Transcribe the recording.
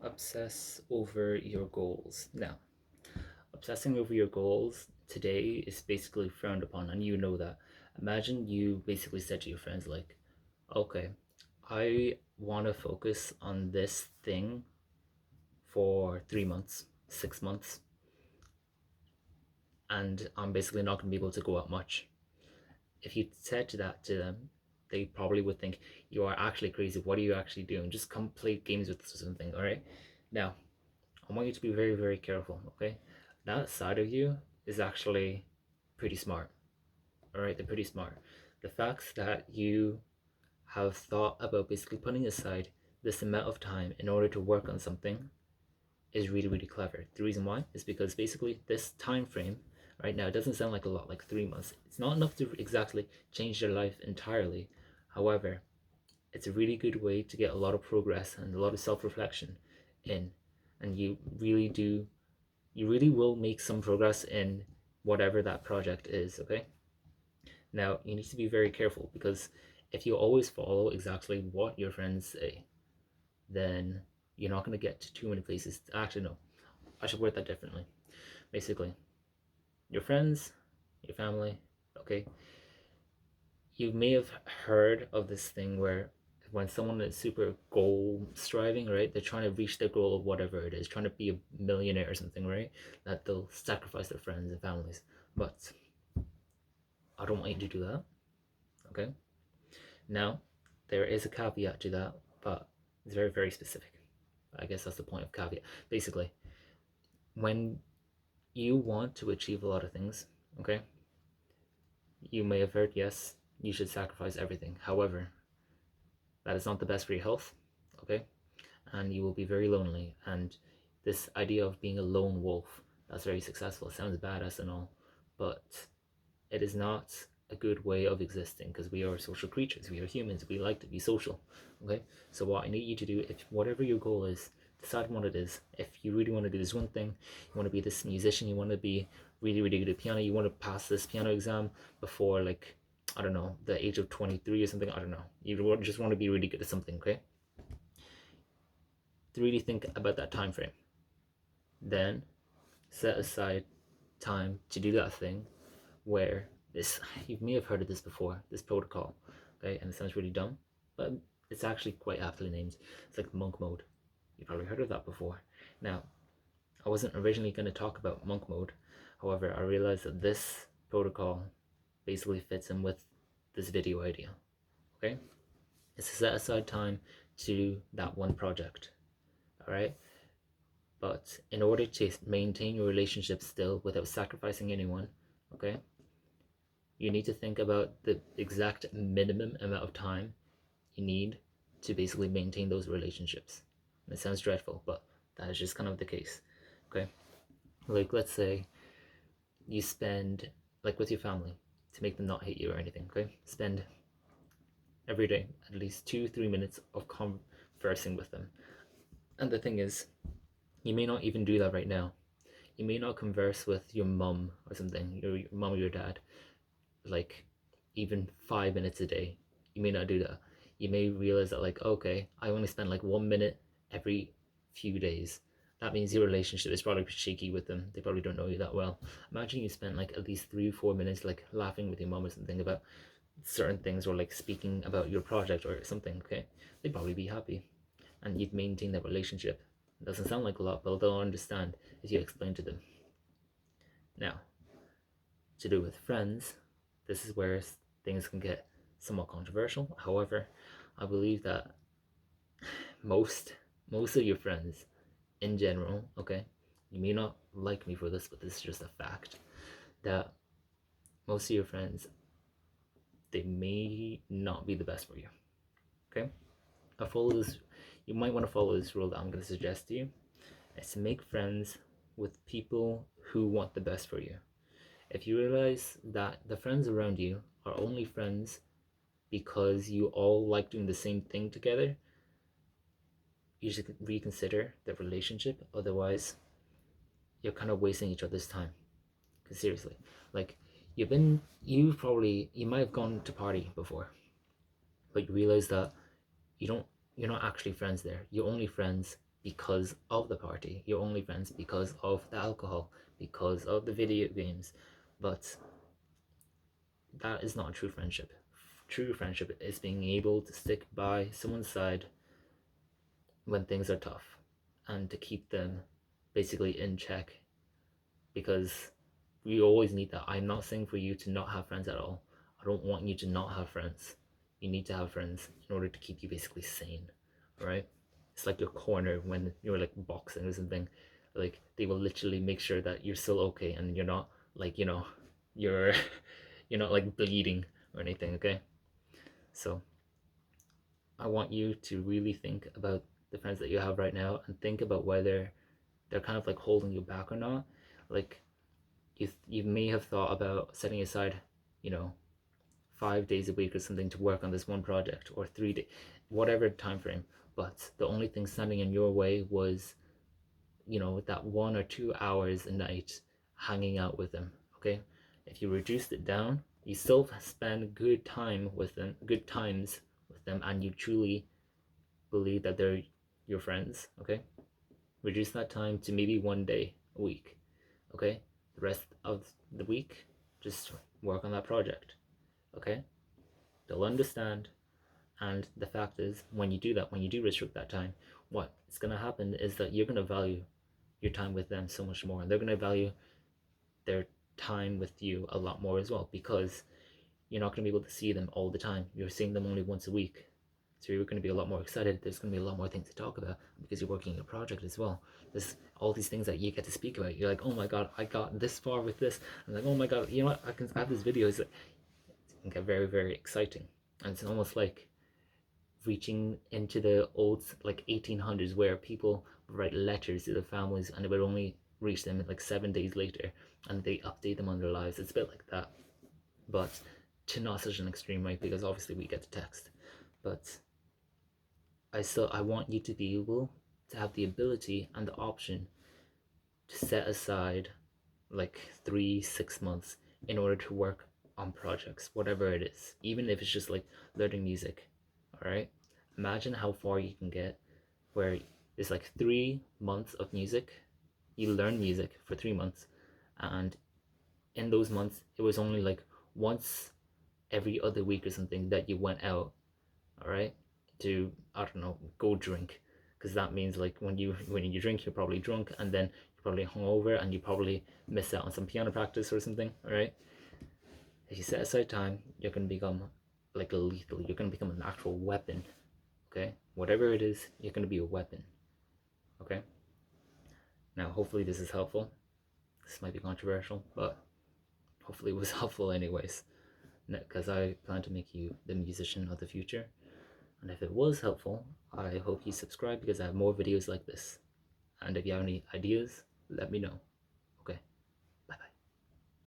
Obsess over your goals. Now, obsessing over your goals today is basically frowned upon, and you know that. Imagine you basically said to your friends, like, okay, I want to focus on this thing for 3 months, 6 months, and I'm basically not going to be able to go out much. If you said that to them, they probably would think you are actually crazy. What are you actually doing? Just come play games with us or something, all right? Now, I want you to be very, very careful, okay? That side of you is actually pretty smart, all right? They're pretty smart. The fact that you have thought about basically putting aside this amount of time in order to work on something is really, really clever. The reason why is because basically this time frame right now, it doesn't sound like a lot, like 3 months. It's not enough to exactly change your life entirely. However, it's a really good way to get a lot of progress and a lot of self-reflection in, and you really will make some progress in whatever that project is, okay? Now, you need to be very careful because if you always follow exactly what your friends say, then you're not going to get to too many places. Actually, no, I should word that differently. Basically, your friends, your family, okay? You may have heard of this thing where when someone is super goal striving, right? They're trying to reach their goal of whatever it is, trying to be a millionaire or something, right? That they'll sacrifice their friends and families. But I don't want you to do that, okay? Now, there is a caveat to that, but it's very, very specific. I guess that's the point of caveat. Basically, when you want to achieve a lot of things, okay, you may have heard, yes, you should sacrifice everything. However, that is not the best for your health, okay? And you will be very lonely. And this idea of being a lone wolf, that's very successful. It sounds badass and all, but it is not a good way of existing because we are social creatures. We are humans. We like to be social, okay? So what I need you to do, if whatever your goal is, decide what it is. If you really want to do this one thing, you want to be this musician, you want to be really, really good at piano, you want to pass this piano exam before, like, I don't know, the age of 23 or something, I don't know. You just want to be really good at something, okay? To really think about that time frame. Then set aside time to do that thing where this, you may have heard of this before, this protocol, okay? And it sounds really dumb, but it's actually quite aptly named. It's like monk mode. You've probably heard of that before. Now, I wasn't originally going to talk about monk mode. However, I realized that this protocol basically fits in with this video idea, okay? It's to set aside time to do that one project, all right? But in order to maintain your relationship still without sacrificing anyone, okay, you need to think about the exact minimum amount of time you need to basically maintain those relationships. And it sounds dreadful, but that is just kind of the case, okay? Like, let's say you spend, like with your family, to make them not hate you or anything, okay? Spend every day at least 2-3 minutes of conversing with them. And the thing is, you may not even do that right now. You may not converse with your mum or something, your mum or your dad, like even 5 minutes a day. You may not do that. You may realize that, like, okay, I only spend like 1 minute every few days. That means your relationship is probably shaky with them. They probably don't know you that well. Imagine you spent like at least 3 or 4 minutes like laughing with your mom or something about certain things, or like speaking about your project or something, okay? They'd probably be happy and you'd maintain that relationship. It doesn't sound like a lot, but they'll understand if you explain to them. Now, to do with friends, this is where things can get somewhat controversial. However, I believe that most most of your friends in general, okay, you may not like me for this, but this is just a fact, that most of your friends, they may not be the best for you, okay? I follow this, you might want to follow this rule that I'm going to suggest to you. Is to make friends with people who want the best for you. If you realize that the friends around you are only friends because you all like doing the same thing together, you should reconsider the relationship. Otherwise, you're kind of wasting each other's time. Because seriously, like, you might have gone to party before, but you realize that you don't, you're not actually friends there. You're only friends because of the party. You're only friends because of the alcohol, because of the video games. But that is not true friendship. True friendship is being able to stick by someone's side when things are tough and to keep them basically in check, because we always need that. I'm not saying for you to not have friends at all. I don't want you to not have friends. You need to have friends in order to keep you basically sane, right? It's like your corner when you're like boxing or something. Like they will literally make sure that you're still okay and you're not like, you're you're not like bleeding or anything, okay? So I want you to really think about the friends that you have right now and think about whether they're kind of like holding you back or not. Like you may have thought about setting aside, you know, 5 days a week or something to work on this one project, or 3 days, whatever time frame. But the only thing standing in your way was, that 1 or 2 hours a night hanging out with them. Okay, if you reduced it down, you still spend good times with them, and you truly believe that they're your friends. Okay, reduce that time to maybe 1 day a week. Okay, the rest of the week, just work on that project. Okay, they'll understand. And the fact is, when you do that, when you do restrict that time, what's going to happen is that you're going to value your time with them so much more, and they're going to value their time with you a lot more as well, because you're not going to be able to see them all the time. You're seeing them only once a week, so you're going to be a lot more excited. There's going to be a lot more things to talk about because you're working on a project as well. There's all these things that you get to speak about. You're like, oh my god, I got this far with this. I'm like, oh my god, you know what, I have this video. It can get very, very exciting, and it's almost like reaching into the old like 1800s, where people would write letters to their families and it would only reach them like 7 days later, and they update them on their lives. It's a bit like that, but to not such an extreme, right? Because obviously we get the text, but I want you to be able to have the ability and the option to set aside like 3 6 months in order to work on projects, whatever it is, even if it's just like learning music. All right, imagine how far you can get, where it's like 3 months of music. You learn music for 3 months, and in those months it was only like once every other week or something that you went out, all right, to, I don't know, go drink, because that means like when you drink, you're probably drunk, and then you're probably hungover, and you probably miss out on some piano practice or something. All right, if you set aside time, you're gonna become like lethal. You're gonna become an actual weapon. Okay, whatever it is, you're gonna be a weapon. Okay. Now, hopefully, this is helpful. This might be controversial, but hopefully, it was helpful anyways. Because I plan to make you the musician of the future. And if it was helpful, I hope you subscribe, because I have more videos like this. And if you have any ideas, let me know.